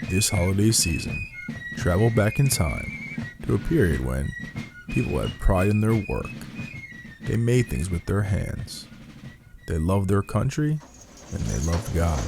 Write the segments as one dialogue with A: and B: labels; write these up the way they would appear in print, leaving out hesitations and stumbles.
A: This holiday season, travel back in time to a period when people had pride in their work. They made things with their hands. They loved their country and they loved God.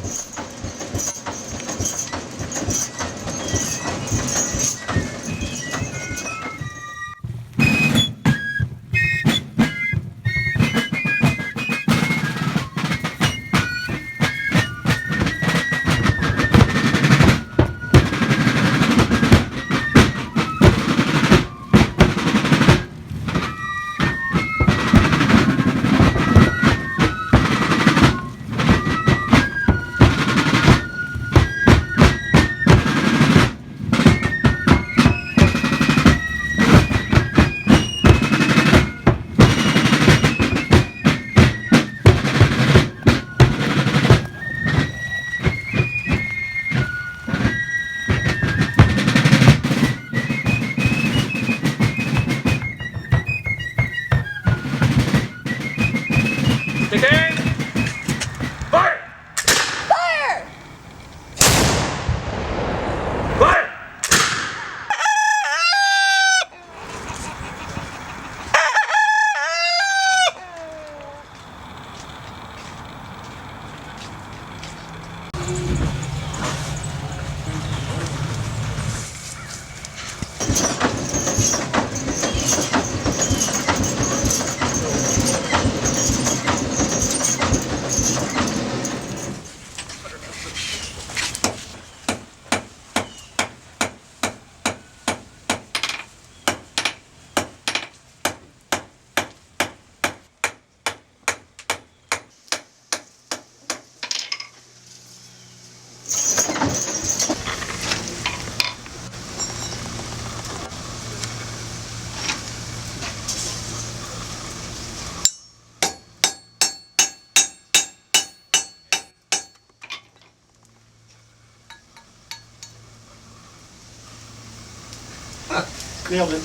B: Nailed it.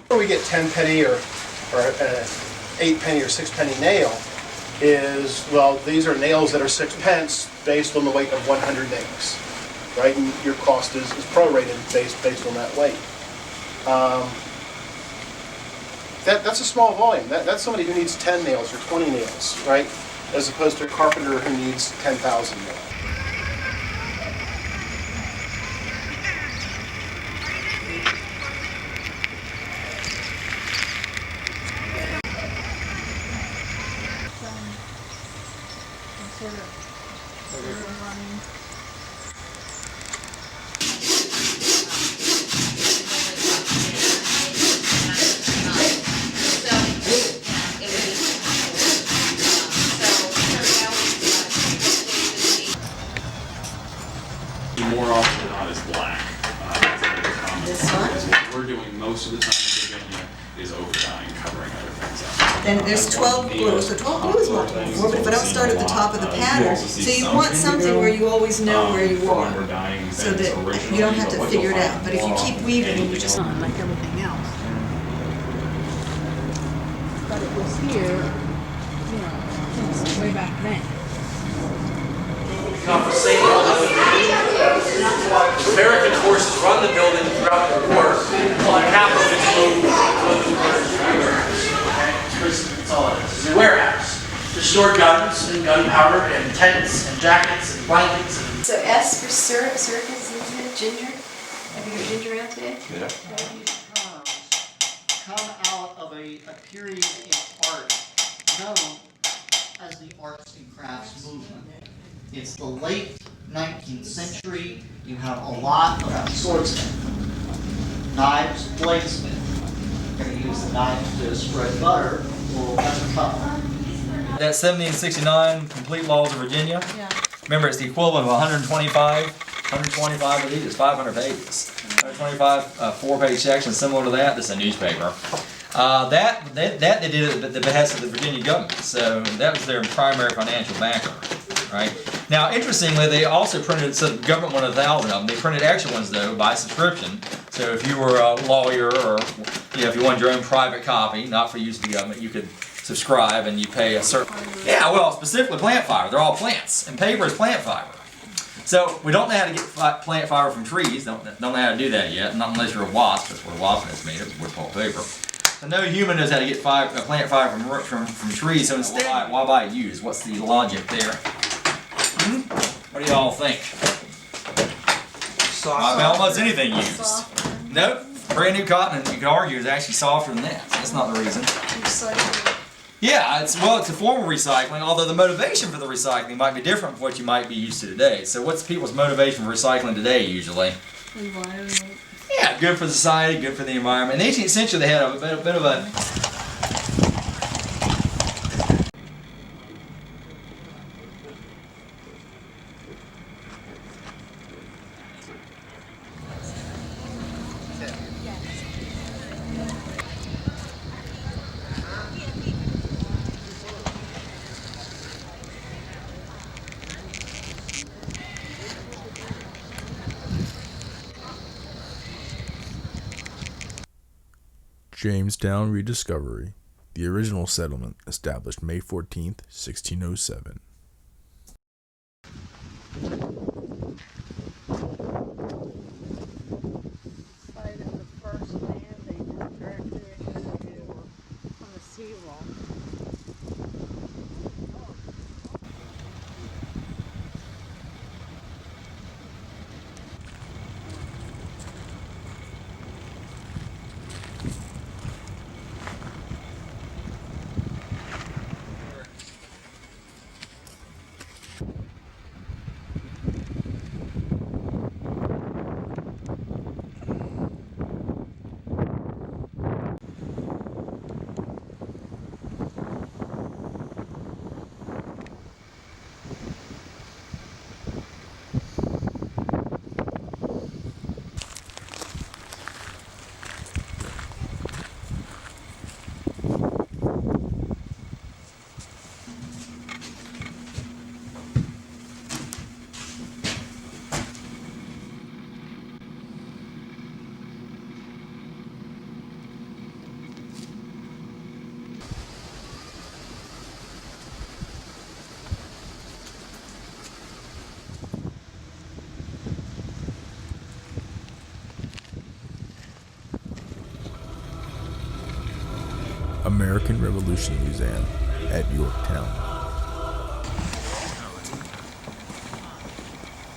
B: Where we get 10 penny or 8 penny or 6 penny nail is, well, these are nails that are 6 pence based on the weight of 100 nails, right? And your cost is prorated based on that weight. That's a small volume. That's somebody who needs 10 nails or 20 nails, right? As opposed to a carpenter who needs 10,000 nails.
C: More often than not is black.
D: This one?
C: What we're doing most of the time in Virginia is overdying, covering other things up.
D: Then there's 12 blues. So 12 blues multiple 4, but if I don't start at the top of the pattern, so you want something where you always know where you are, so that you don't have to figure it out. But if you keep weaving and you just
E: on like everything else. But it was here, you know, since way back then.
F: American forces run the building throughout the war. Half of it's moved to the warehouse. That's all it is. It's a warehouse to store guns and gunpowder and tents and jackets and blankets.
D: So S for syrup, syrup is ginger. Have you got ginger out today?
C: Yeah.
G: Come out of a period in art known as the arts and crafts movement. It's the late 19th century. You have a lot of swordsmen, knives, bladesmen. You're going to use the knife to spread butter or cut.
H: That 1769 Complete Laws of Virginia.
D: Yeah.
H: Remember, it's the equivalent of 125 of these is 500 pages. 125 4-page sections similar to that. That's a newspaper. That they did it at the behest of the Virginia government. So that was their primary financial backer. right? Now, interestingly, they also printed, so the government wanted 1,000 of them. They printed extra ones, though, by subscription. So if you were a lawyer or, if you wanted your own private copy, not for use of the government, you could subscribe and you pay a certain... Yeah, well, specifically plant fiber. They're all plants, and paper is plant fiber. So we don't know how to get plant fiber from trees. Don't know how to do that yet, not unless you're a wasp. That's what a wasp is made of, wood pulp paper. So no human knows how to get plant fiber from trees. So instead, why buy used? What's the logic there? What do y'all think? Might be almost anything used. Nope. Brand new cotton, and you could argue, is actually softer than that. So that's not the reason. Yeah, it's a form of recycling, although the motivation for the recycling might be different from what you might be used to today. So what's people's motivation for recycling today, usually?
E: Environment.
H: Yeah, good for society, good for the environment. In the 18th century, they had a bit of a...
A: Jamestown rediscovery. The original settlement established May 14th, 1607.
E: Site of the first landing directly on the seawall.
A: American Revolution Museum at Yorktown.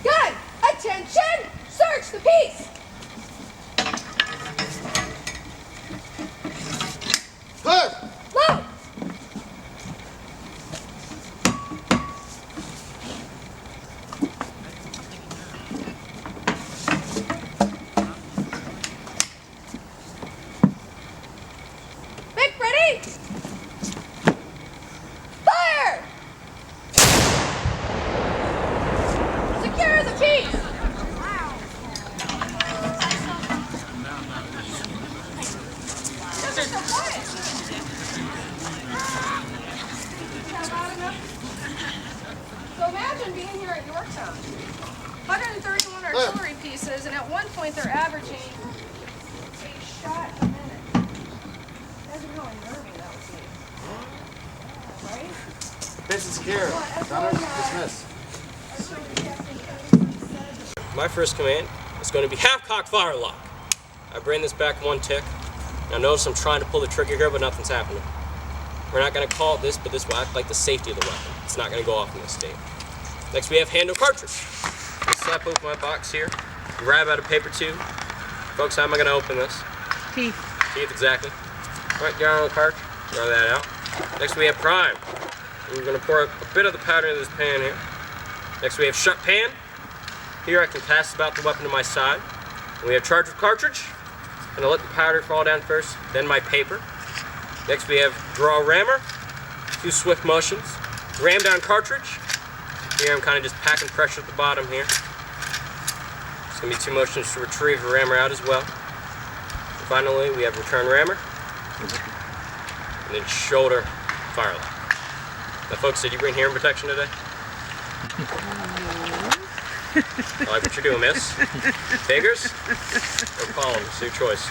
I: Gun! Attention! Search the piece!
B: Look!
I: Load! Vic, ready? Fire! Secure the piece! This is so quiet. So imagine being here at Yorktown. 131 artillery pieces, and at one point they're averaging a shot a minute. Imagine how unnerving that would be. Right?
B: This is secure. Gunner, dismiss.
J: My first command is going to be half-cock fire lock. I bring this back one tick. Now notice I'm trying to pull the trigger here, but nothing's happening. We're not going to call it this, but this will act like the safety of the weapon. It's not going to go off in this state. Next we have handle cartridge. I slap open my box here, grab out a paper tube. Folks, how am I going to open this?
E: Teeth.
J: Teeth, exactly. All right, get on the cart, throw that out. Next we have prime. We're going to pour a bit of the powder into this pan here. Next we have shut pan. Here I can pass about the weapon to my side. And we have charge with cartridge. I'm going to let the powder fall down first, then my paper. Next we have draw rammer. 2 swift motions. Ram down cartridge. Here I'm kind of just packing pressure at the bottom here. It's going to be 2 motions to retrieve the rammer out as well. And finally we have return rammer. And then shoulder fire lock. Now folks, did you bring hearing protection today? I like what you're doing, miss. Fingers or palms, it's your choice.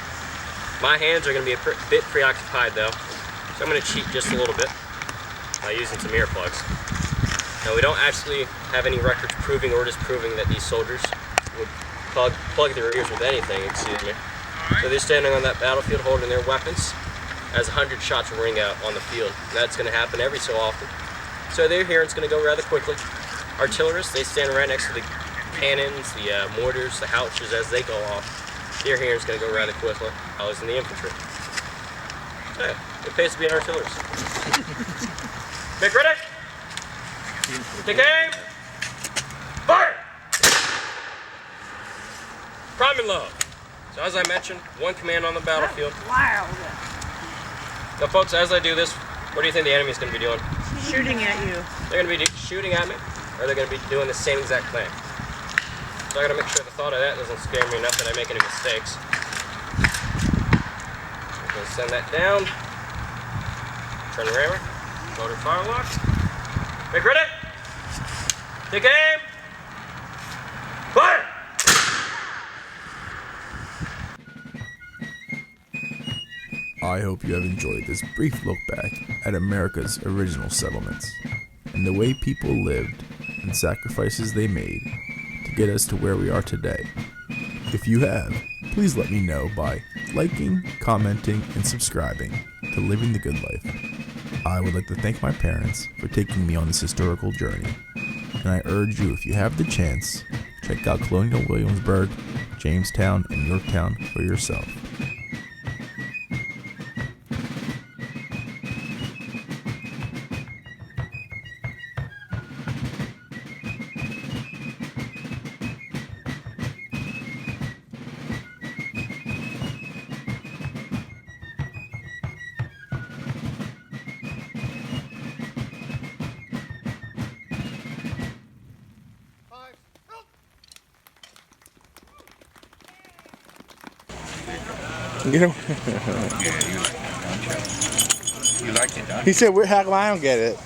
J: My hands are going to be a bit preoccupied though, so I'm going to cheat just a little bit by using some earplugs. Now we don't actually have any records proving or disproving that these soldiers would plug their ears with anything, excuse me. So they're standing on that battlefield holding their weapons as 100 shots ring out on the field. That's going to happen every so often. So their hearing's going to go rather quickly. Artillerists, they stand right next to the cannons, the mortars, the howitzer as they go off. Their hearing's going to go rather quickly. I was in the infantry. So yeah, it pays to be an artillerist. Make ready! Take aim! Fire! Prime and love. So as I mentioned, one command on the battlefield.
E: Wow.
J: Now folks, as I do this, what do you think the enemy's going to be doing?
E: Shooting at you.
J: They're going to be shooting at me, or they're going to be doing the same exact thing. So I got to make sure the thought of that doesn't scare me enough that I make any mistakes. I'm going to send that down. Turn the rammer. Motor fire lock. Make ready. Take aim. Fire!
A: I hope you have enjoyed this brief look back at America's original settlements and the way people lived and sacrifices they made to get us to where we are today. If you have, please let me know by liking, commenting, and subscribing to Living the Good Life. I would like to thank my parents for taking me on this historical journey, and I urge you, if you have the chance, check out Colonial Williamsburg, Jamestown, and Yorktown for yourself.
K: Get him.
C: You liked it, huh?
K: He said, "How come I don't get it?"